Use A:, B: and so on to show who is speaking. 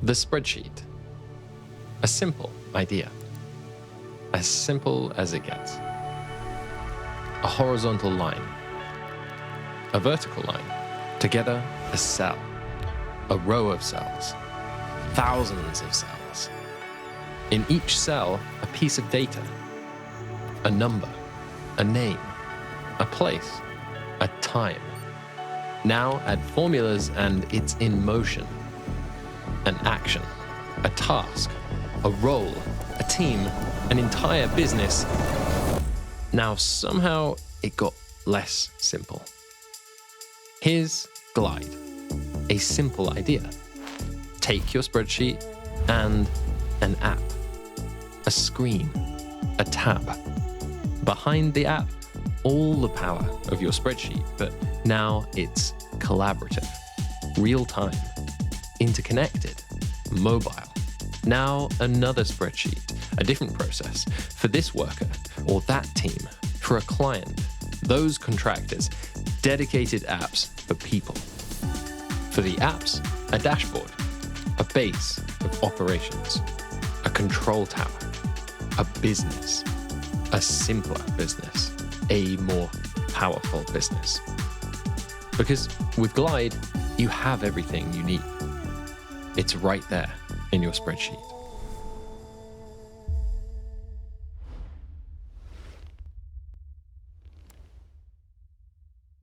A: The spreadsheet. A simple idea. As simple as it gets. A horizontal line. A vertical line. Together, a cell. A row of cells. Thousands of cells. In each cell, a piece of data. A number. A name. A place. A time. Now add formulas and it's in motion. An action, a task, a role, a team, an entire business. Now somehow it got less simple. Here's Glide, a simple idea. Take your spreadsheet and an app, a screen, a tab. Behind the app, all the power of your spreadsheet, but now it's collaborative, real-time, interconnected, mobile. Now another spreadsheet, a different process for this worker or that team, for a client, those contractors, dedicated apps for people. For the apps, a dashboard, a base of operations, a control tower, a business, a simpler business, a more powerful business. Because with Glide, you have everything you need. It's right there in your spreadsheet.